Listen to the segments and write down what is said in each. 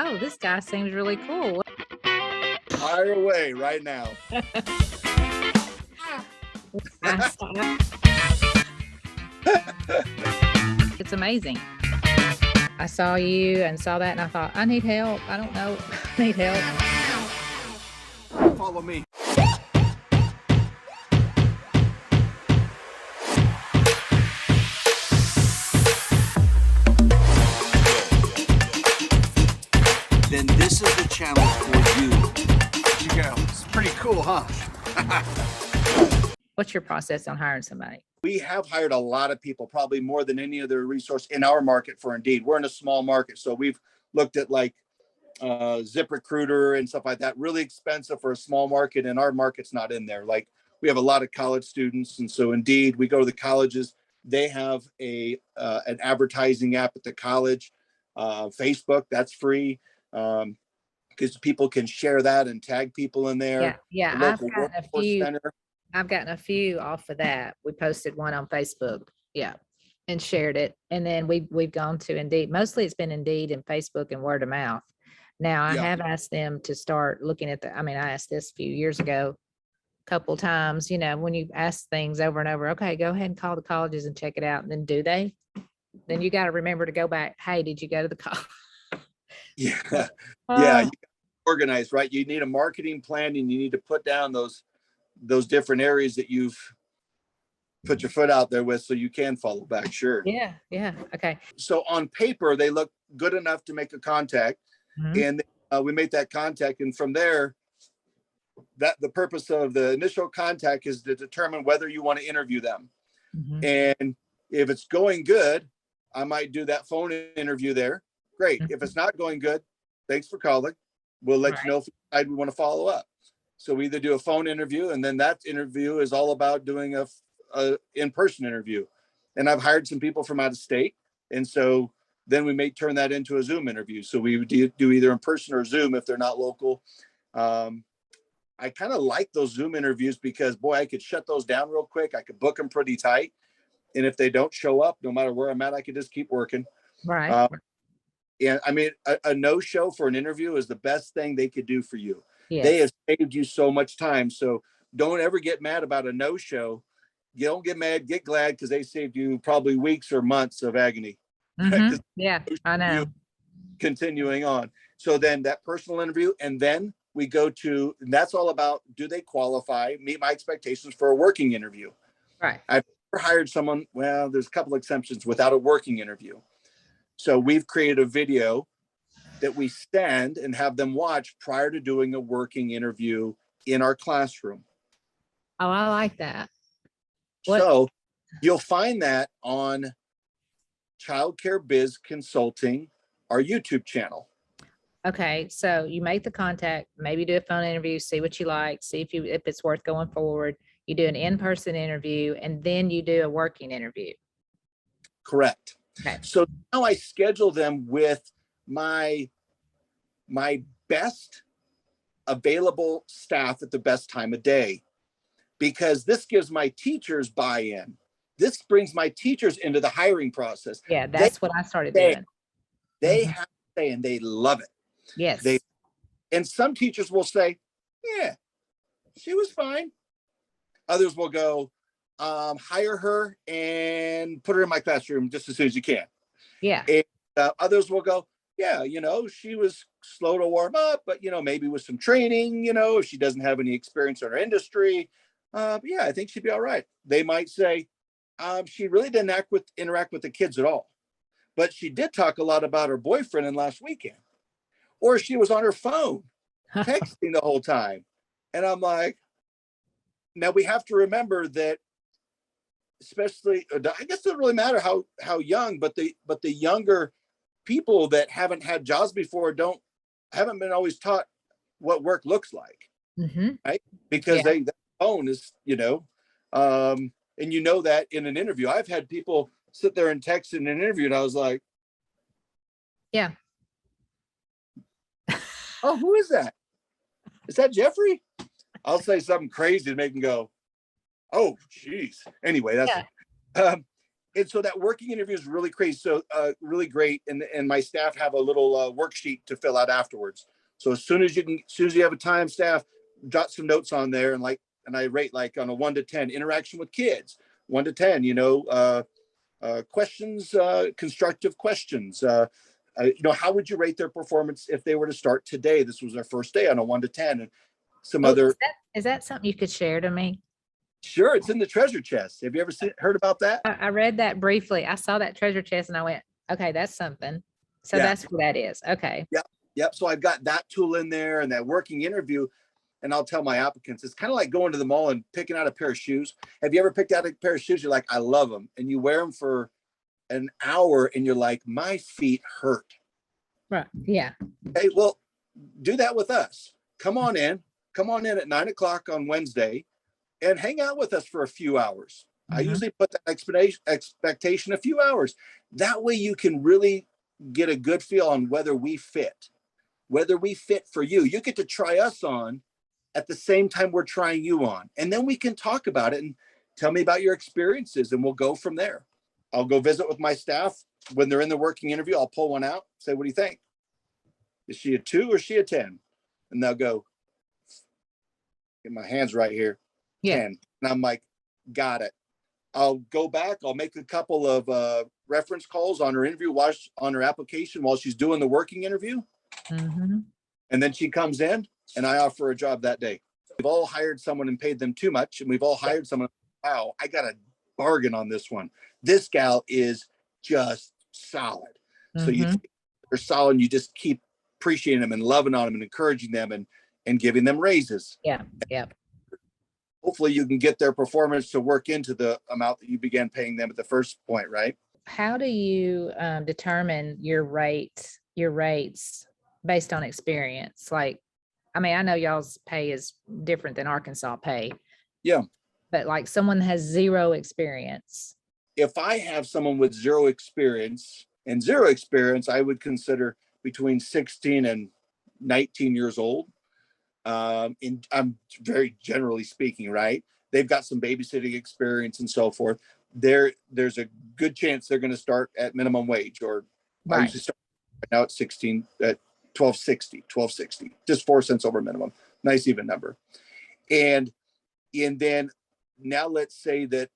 oh, this guy seems really cool. Fire away right now. It's amazing. I saw you and saw that, and I thought, I need help. I don't know. I need help. Follow me. Then this is the channel for you. There you go. It's pretty cool, huh? What's your process on hiring somebody? We have hired a lot of people, probably more than any other resource in our market for Indeed. We're in a small market, so we've looked at like ZipRecruiter and stuff like that. Really expensive for a small market, and our market's not in there. Like we have a lot of college students, and so Indeed, we go to the colleges. They have an advertising app at the college. Facebook, that's free. Because people can share that and tag people in there. Yeah. The I've local gotten a workforce few. center. I've gotten a few off of that. We posted one on Facebook, and shared it. And then we've gone to Indeed. Mostly it's been Indeed and Facebook and word of mouth. Now I Yeah. have asked them to start looking at I asked this a few years ago, a couple times, when you ask things over and over, okay, go ahead and call the colleges and check it out. And then do they? Then you got to remember to go back. Hey, did you go to the college? Yeah. Yeah. You organize, right? You need a marketing plan, and you need to put down those different areas that you've put your foot out there with, so you can follow back. Sure. Yeah. Okay. So on paper, they look good enough to make a contact. Mhm. And we make that contact. And from there, that the purpose of the initial contact is to determine whether you want to interview them. Mhm. And if it's going good, I might do that phone interview there. Great. If it's not going good, thanks for calling. We'll let you know if we want to follow up. So we either do a phone interview, and then that interview is all about doing a in-person interview. And I've hired some people from out of state. And so then we may turn that into a Zoom interview. So we do either in person or Zoom if they're not local. I kind of like those Zoom interviews because, boy, I could shut those down real quick. I could book them pretty tight. And if they don't show up, no matter where I'm at, I could just keep working. Right. And I mean, a no-show for an interview is the best thing they could do for you. Yes. They have saved you so much time. So don't ever get mad about a no-show. You don't get mad, get glad, because they saved you probably weeks or months of agony. Mhm. Yeah, I know. Continuing on. So then that personal interview, and then we go to, and that's all about, do they qualify, meet my expectations for a working interview? Right. I've never hired someone, well, there's a couple of exceptions, without a working interview. So we've created a video that we send and have them watch prior to doing a working interview in our classroom. Oh, I like that. So you'll find that on Childcare Biz Consulting, our YouTube channel. Okay, so you make the contact, maybe do a phone interview, see what you like, see if it's worth going forward. You do an in-person interview, and then you do a working interview. Correct. Okay. So now I schedule them with my best available staff at the best time of day, because this gives my teachers buy-in. This brings my teachers into the hiring process. Yeah, that's what I started doing. They have to say, and they love it. Yes. And some teachers will say, yeah, she was fine. Others will go, hire her and put her in my classroom just as soon as you can. Yeah. And others will go, yeah, she was slow to warm up, but, maybe with some training, if she doesn't have any experience in our industry, yeah, I think she'd be all right. They might say, she really didn't interact with the kids at all, but she did talk a lot about her boyfriend in last weekend, or she was on her phone texting the whole time. And I'm like, now we have to remember that, especially, I guess it doesn't really matter how young, but the younger people that haven't had jobs before haven't been always taught what work looks like. Mm-hmm. Right? Because that phone is, and that in an interview. I've had people sit there and text in an interview, and I was like, yeah. Oh, who is that? Is that Jeffrey? I'll say something crazy to make him go, oh, geez. Anyway, that's And so that working interview is really crazy. So really great. And my staff have a little worksheet to fill out afterwards. So as soon as you have a time, staff, jot some notes on there. And I rate like on a 1 to 10 interaction with kids, 1 to 10, questions, constructive questions. How would you rate their performance if they were to start today? This was their first day on a 1 to 10, and some Oh, other. is that something you could share to me? Sure, it's in the treasure chest. Have you ever heard about that? I read that briefly. I saw that treasure chest and I went, okay, that's something. So Yeah. that's what that is. Okay. Yep. So I've got that tool in there and that working interview. And I'll tell my applicants, it's kind of like going to the mall and picking out a pair of shoes. Have you ever picked out a pair of shoes? You're like, I love them. And you wear them for an hour and you're like, my feet hurt. Right. Yeah. Hey, well, do that with us. Come on in at 9 o'clock on Wednesday and hang out with us for a few hours. I usually put that expectation a few hours. That way you can really get a good feel on whether we fit for you. You get to try us on at the same time we're trying you on. And then we can talk about it and tell me about your experiences and we'll go from there. I'll go visit with my staff. When they're in the working interview, I'll pull one out, say, what do you think? Is she a 2 or is she a 10? And they'll go, get my hands right here, Yeah. 10. And I'm like, got it. I'll go back. I'll make a couple of reference calls on her interview, on her application while she's doing the working interview. Mm-hmm. And then she comes in and I offer her a job that day. We've all hired someone and paid them too much. And we've all hired someone. Wow, I got a bargain on this one. This gal is just solid. So they're solid and you just keep appreciating them and loving on them and encouraging them and giving them raises. Yeah. Yeah. Hopefully you can get their performance to work into the amount that you began paying them at the first point, right? How do you determine your rates based on experience? Like, I mean, I know y'all's pay is different than Arkansas pay. Yeah. But like someone has zero experience. If I have someone with zero experience, I would consider between 16 and 19 years old. And I'm very generally speaking, right? They've got some babysitting experience and so forth. There's a good chance they're going to start at minimum wage, or I usually start right now at 16 at 1260, just 4 cents over minimum. Nice even number. And then now let's say that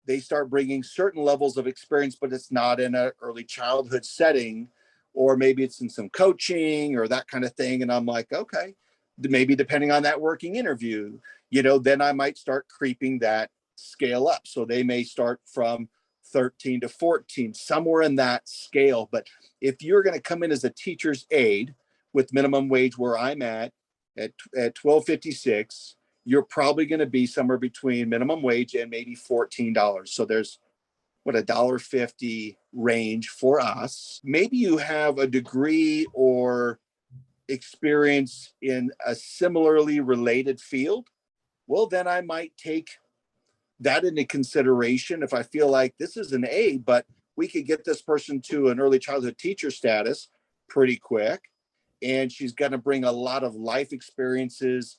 they start bringing certain levels of experience, but it's not in an early childhood setting, or maybe it's in some coaching or that kind of thing. And I'm like, okay, maybe depending on that working interview, then I might start creeping that scale up. So they may start from 13 to 14, somewhere in that scale. But if you're going to come in as a teacher's aide with minimum wage where I'm at $12.56, you're probably going to be somewhere between minimum wage and maybe $14. So there's $1.50 range for us. Maybe you have a degree or experience in a similarly related field. Well, then I might take that into consideration. If I feel like this is an A, but we could get this person to an early childhood teacher status pretty quick, and she's going to bring a lot of life experiences.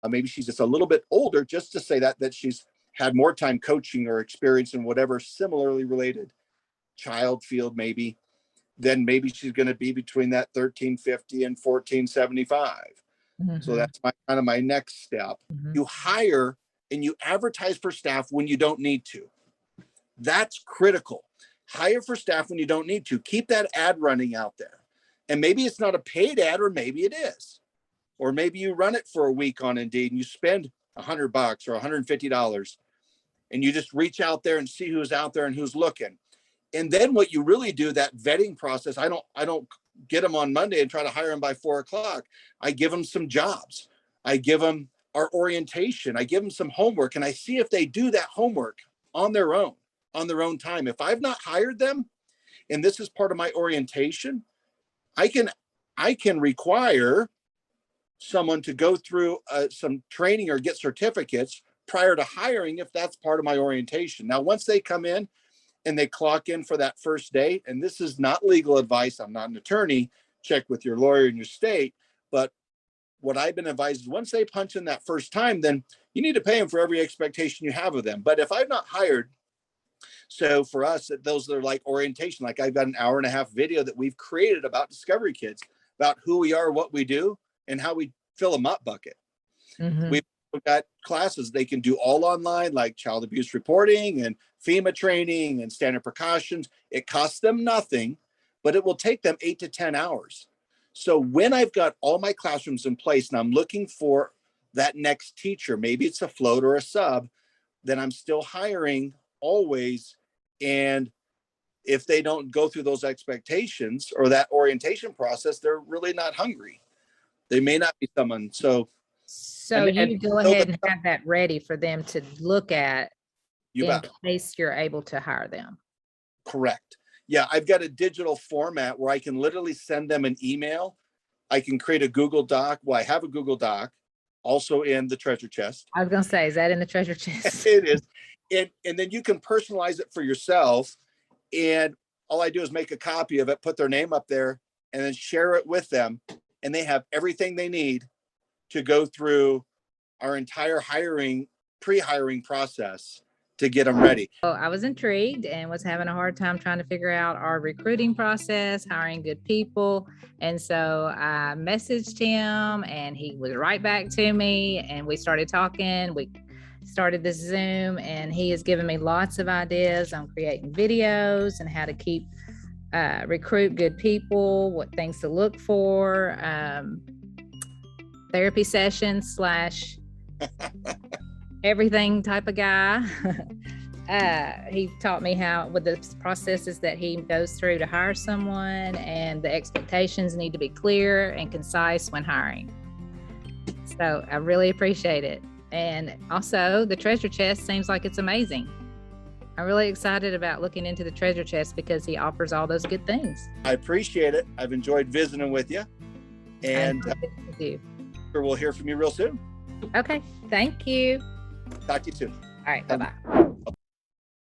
Maybe she's just a little bit older, just to say that she's had more time coaching or experience in whatever similarly related child field, maybe, then maybe she's going to be between that $13.50 and $14.75. So that's my next step. You hire and you advertise for staff when you don't need to. That's critical. Hire for staff when you don't need to. Keep that ad running out there. And maybe it's not a paid ad, or maybe it is. Or maybe you run it for a week on Indeed and you spend $100 or $150 and you just reach out there and see who's out there and who's looking. And then what you really do, that vetting process, I don't get them on Monday and try to hire them by 4 o'clock. I give them some jobs. I give them our orientation. I give them some homework, and I see if they do that homework on their own time. If I've not hired them, and this is part of my orientation, I can require someone to go through some training or get certificates prior to hiring if that's part of my orientation. Now, once they come in and they clock in for that first day, and this is not legal advice, I'm not an attorney, check with your lawyer in your state, but what I've been advised is once they punch in that first time, then you need to pay them for every expectation you have of them. But if I've not hired So for us, those are like orientation. Like I've got an hour and a half video that we've created about Discovery Kids, about who we are, what we do, and how we fill a mop bucket. Mhm. We've got classes they can do all online, like child abuse reporting and FEMA training and standard precautions. It costs them nothing, but it will take them 8 to 10 hours. So when I've got all my classrooms in place and I'm looking for that next teacher, maybe it's a float or a sub, then I'm still hiring always. And if they don't go through those expectations or that orientation process, they're really not hungry. They may not be someone. So So and you go so ahead and have that ready for them to look at you in bet. case you're able to hire them. Correct. Yeah, I've got a digital format where I can literally send them an email. I can create a Google Doc. Well, I have a Google Doc also in the treasure chest. I was gonna say, is that in the treasure chest? It is. And then you can personalize it for yourself. And all I do is make a copy of it, put their name up there, and then share it with them. And they have everything they need to go through our entire pre-hiring process to get them ready. So I was intrigued and was having a hard time trying to figure out our recruiting process, hiring good people. And so I messaged him and he was right back to me and we started talking. We started this Zoom and he has given me lots of ideas on creating videos and how to keep recruit good people, what things to look for, therapy sessions / everything type of guy. He taught me how with the processes that he goes through to hire someone, and the expectations need to be clear and concise when hiring. So I really appreciate it. And also the treasure chest seems like it's amazing. I'm really excited about looking into the treasure chest because he offers all those good things. I appreciate it. I've enjoyed visiting with you. And with you. we'll hear from you real soon. Okay, thank you. Talk to you soon. All right, bye-bye.